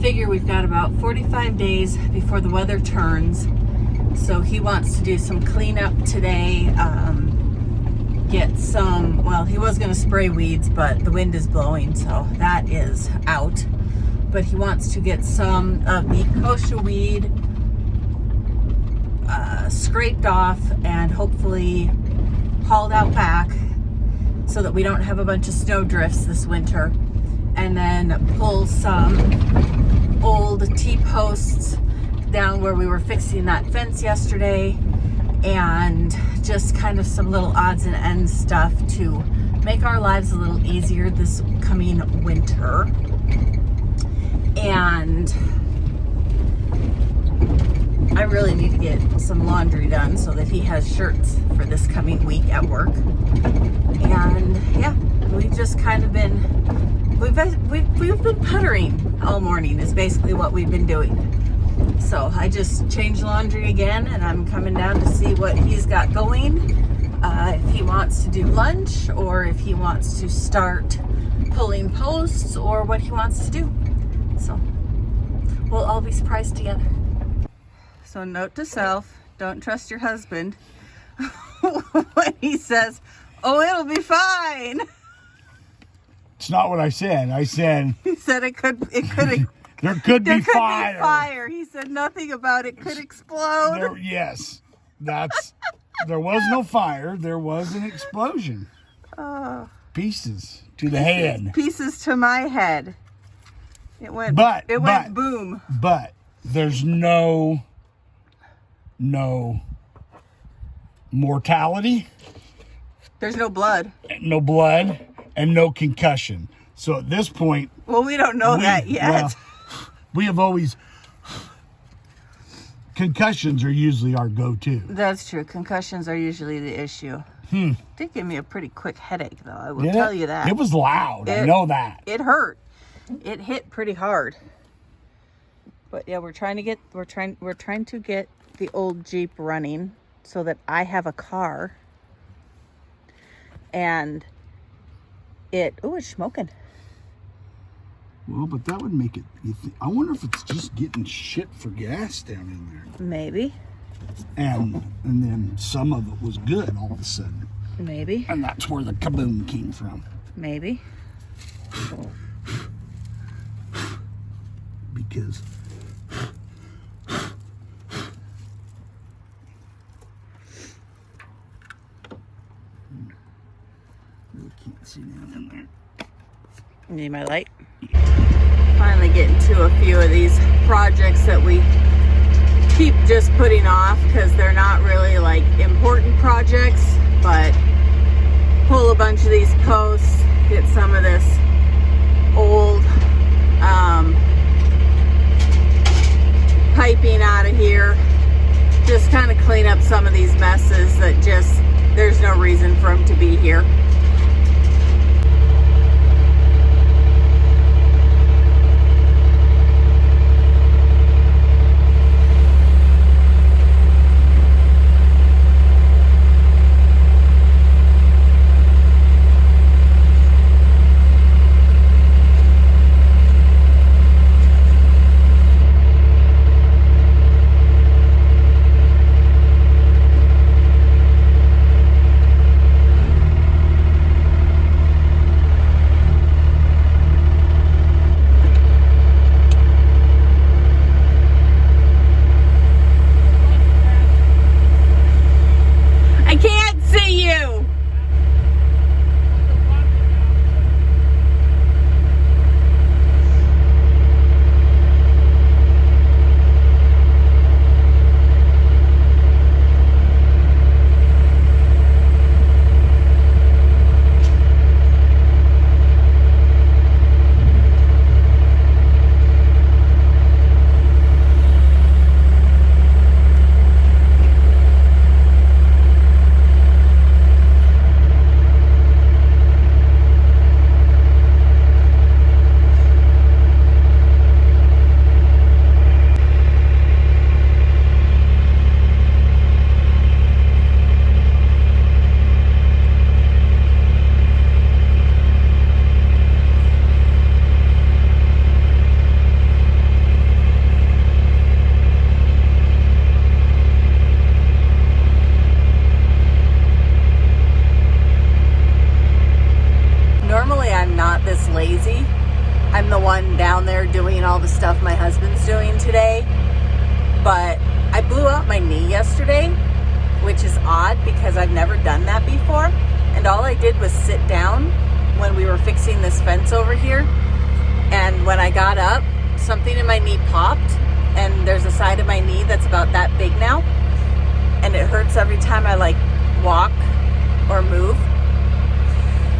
figure we've got about 45 days before the weather turns. So he wants to do some cleanup today. Get some, well, he was going to spray weeds, but the wind is blowing, so that is out. But he wants to get some of the kochia weed scraped off and hopefully hauled out back so that we don't have a bunch of snow drifts this winter. And then pull some old T-posts down where we were fixing that fence yesterday, and just kind of some little odds and ends stuff to make our lives a little easier this coming winter. And I really need to get some laundry done so that he has shirts for this coming week at work. And yeah, we've just kind of been, we've been puttering all morning is basically what we've been doing. So I just changed laundry again, and I'm coming down to see what he's got going. If he wants to do lunch, or if he wants to start pulling posts, or what he wants to do. So we'll all be surprised together. So note to self, don't trust your husband when he says, oh, it'll be fine. It's not what I said. I said... He said it could there could be fire. He said nothing about it could explode. Yes. There was no fire. There was an explosion. Pieces to the head. Pieces to my head. It went boom. But there's no mortality. There's no blood. No blood and no concussion. So at this point... Well, we don't know that yet. Well, we have always... Concussions are usually our go-to. That's true. Concussions are usually the issue. Did give me a pretty quick headache, though. I will tell you that. It was loud. I know that. It hurt. It hit pretty hard. But yeah, we're trying to get the old Jeep running so that I have a car. And it's smoking. Well, but that would make it... I wonder if it's just getting shit for gas down in there. Maybe. And then some of it was good all of a sudden. Maybe. And that's where the kaboom came from. Maybe. Because... really can't see down in there. Need my light? Finally getting to a few of these projects that we keep just putting off because they're not really like important projects, but pull a bunch of these posts, get some of this old piping out of here, just kind of clean up some of these messes that just there's no reason for them to be here. this lazy. I'm the one down there doing all the stuff my husband's doing today. But I blew out my knee yesterday, which is odd because I've never done that before. And all I did was sit down when we were fixing this fence over here. And when I got up, something in my knee popped. And there's a side of my knee that's about that big now. And it hurts every time I like walk or move.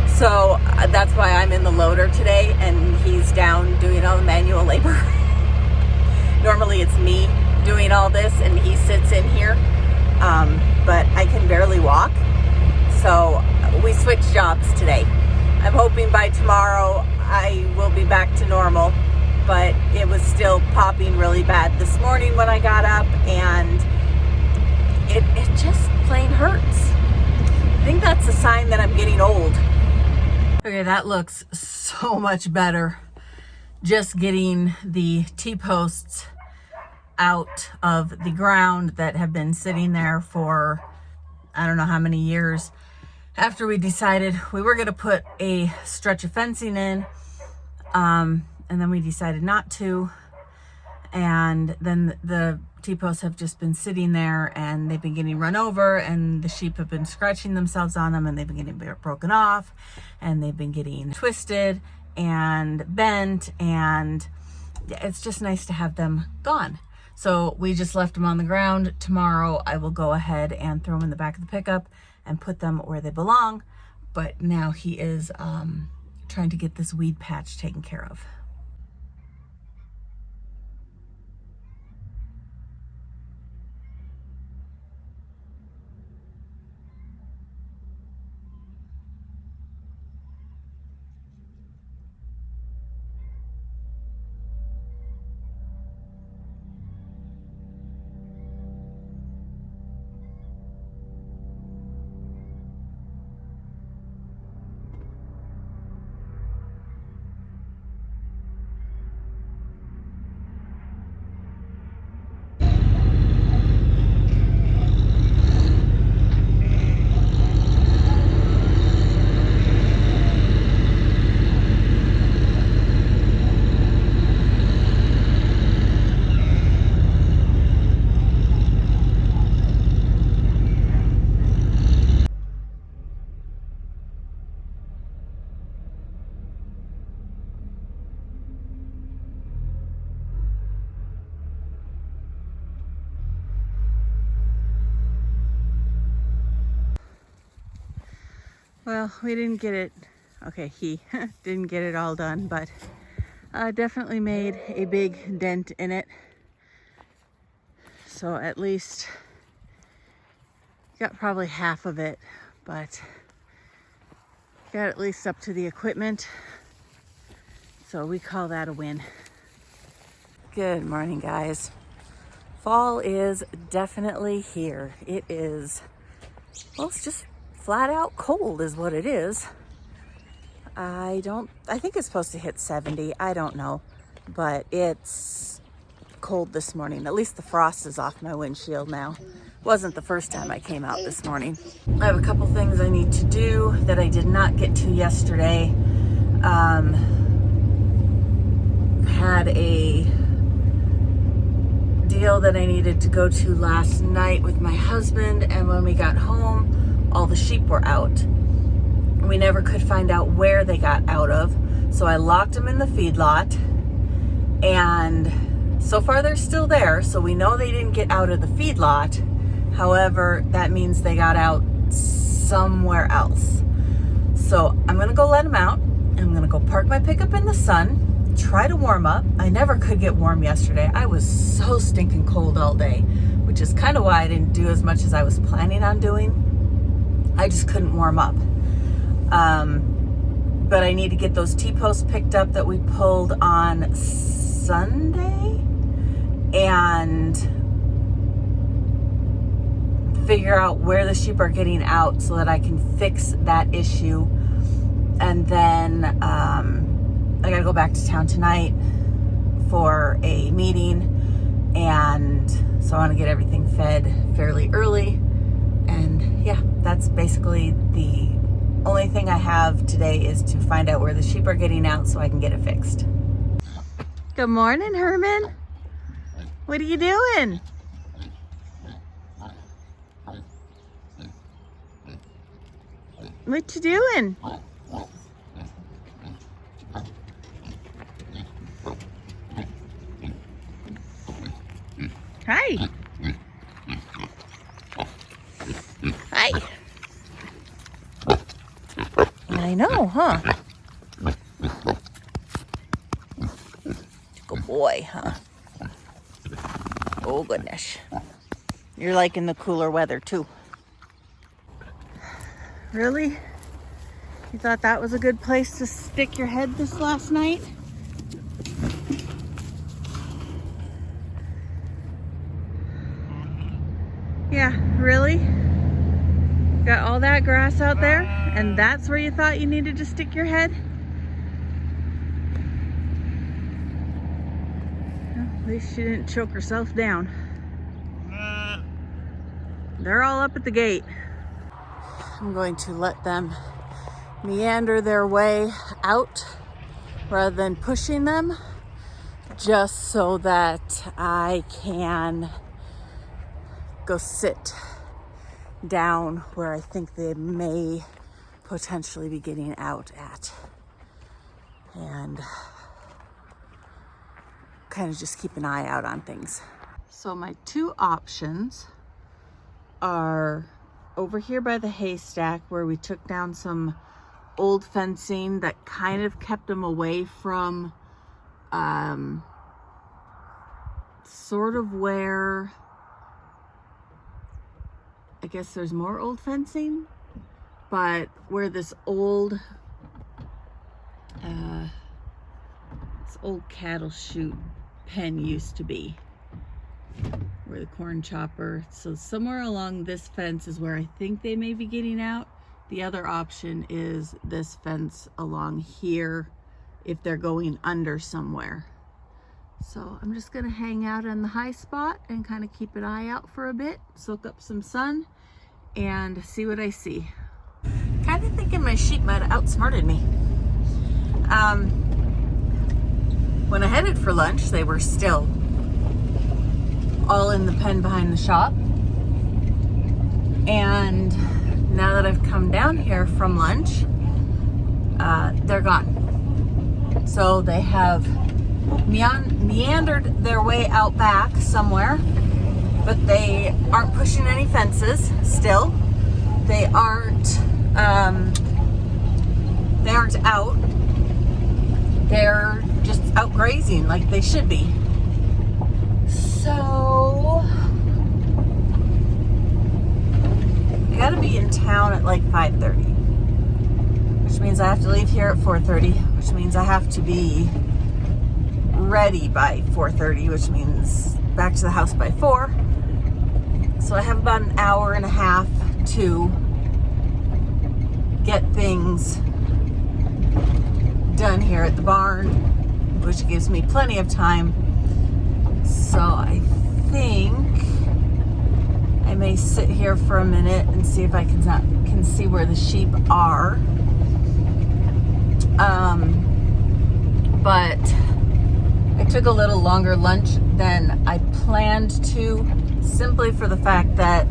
So that's why I'm in the loader today and he's down doing all the manual labor. Normally it's me doing all this and he sits in here, but I can barely walk. So we switched jobs today. I'm hoping by tomorrow I will be back to normal, but it was still popping really bad this morning when I got up, and it just plain hurts. I think that's a sign that I'm getting old. Okay, that looks so much better. Just getting the T-posts out of the ground that have been sitting there for I don't know how many years. After we decided we were going to put a stretch of fencing in, and then we decided not to. And then the T-posts have just been sitting there and they've been getting run over, and the sheep have been scratching themselves on them, and they've been getting broken off, and they've been getting twisted and bent, and it's just nice to have them gone. So we just left them on the ground. Tomorrow I will go ahead and throw them in the back of the pickup and put them where they belong. But now he is trying to get this weed patch taken care of. Well, we didn't get it, okay, he didn't get it all done, but definitely made a big dent in it. So at least got probably half of it, but got at least up to the equipment. So we call that a win. Good morning, guys. Fall is definitely here. It is, well, it's just flat out cold is what it is. I think it's supposed to hit 70. I don't know, but it's cold this morning. At least the frost is off my windshield now. Wasn't the first time I came out this morning. I have a couple things I need to do that I did not get to yesterday. Had a deal that I needed to go to last night with my husband, and when we got home, all the sheep were out. We never could find out where they got out of, so I locked them in the feedlot, and so far they're still there, so we know they didn't get out of the feedlot. However, that means they got out somewhere else. So I'm gonna go let them out. I'm gonna go park my pickup in the sun, try to warm up. I never could get warm yesterday. I was so stinking cold all day, which is kind of why I didn't do as much as I was planning on doing. I just couldn't warm up. But I need to get those T-posts picked up that we pulled on Sunday and figure out where the sheep are getting out so that I can fix that issue. And then I gotta go back to town tonight for a meeting, and so I want to get everything fed fairly early. And yeah, that's basically the only thing I have today is to find out where the sheep are getting out so I can get it fixed. Good morning, Herman. What are you doing? What you doing? Hi. Hi. I know, huh? Good boy, huh? Oh, goodness. You're liking the cooler weather, too. Really? You thought that was a good place to stick your head this last night? Yeah, really? Got all that grass out there, and that's where you thought you needed to stick your head? Well, at least she didn't choke herself down. They're all up at the gate. I'm going to let them meander their way out rather than pushing them, just so that I can go sit down where I think they may potentially be getting out at, and kind of just keep an eye out on things. So my two options are over here by the haystack, where we took down some old fencing that kind of kept them away from sort of where, I guess there's more old fencing, but where this old cattle chute pen used to be, where the corn chopper. So somewhere along this fence is where I think they may be getting out. The other option is this fence along here if they're going under somewhere. So I'm just gonna hang out on the high spot and kind of keep an eye out for a bit, soak up some sun, and see what I see. Kind of thinking my sheep might have outsmarted me. When I headed for lunch, they were still all in the pen behind the shop. And now that I've come down here from lunch, they're gone. So they have meandered their way out back somewhere, but they aren't pushing any fences still. They aren't out. They're just out grazing like they should be. So I gotta be in town at like 5:30, which means I have to leave here at 4:30, which means I have to be ready by 4:30, which means back to the house by 4. So I have about an hour and a half to get things done here at the barn, which gives me plenty of time. So I think I may sit here for a minute and see if I can see where the sheep are. But I took a little longer lunch than I planned to, simply for the fact that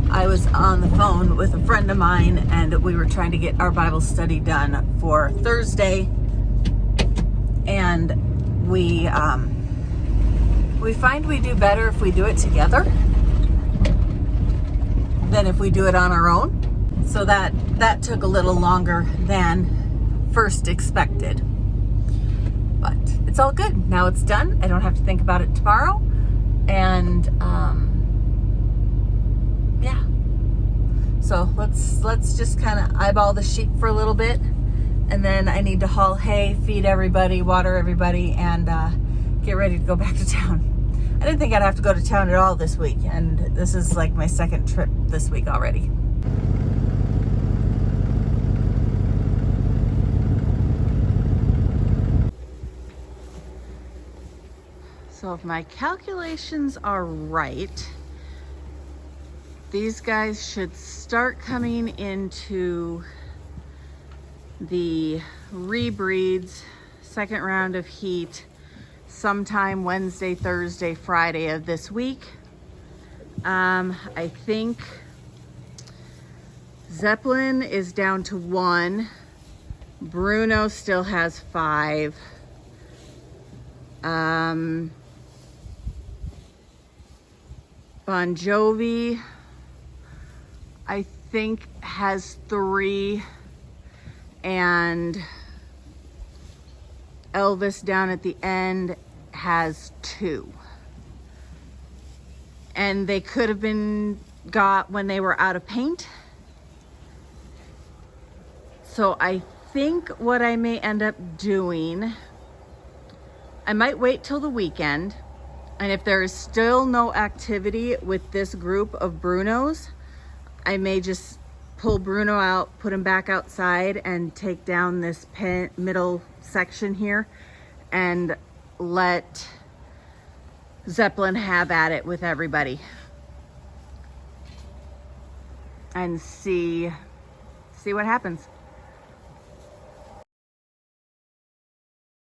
I was on the phone with a friend of mine and we were trying to get our Bible study done for Thursday. And we find we do better if we do it together than if we do it on our own. So that took a little longer than first expected. But it's all good. Now it's done. I don't have to think about it tomorrow. And yeah. So let's just kind of eyeball the sheep for a little bit. And then I need to haul hay, feed everybody, water everybody, and get ready to go back to town. I didn't think I'd have to go to town at all this week, and this is like my second trip this week already. So if my calculations are right, these guys should start coming into the rebreeds, second round of heat, sometime Wednesday, Thursday, Friday of this week. I think Zeppelin is down to 1. Bruno still has 5. Bon Jovi, I think, has 3. And Elvis down at the end has 2. And they could have been got when they were out of paint. So I think what I may end up doing, I might wait till the weekend. And if there is still no activity with this group of Brunos, I may just pull Bruno out, put him back outside, and take down this middle section here and let Zeppelin have at it with everybody and see what happens.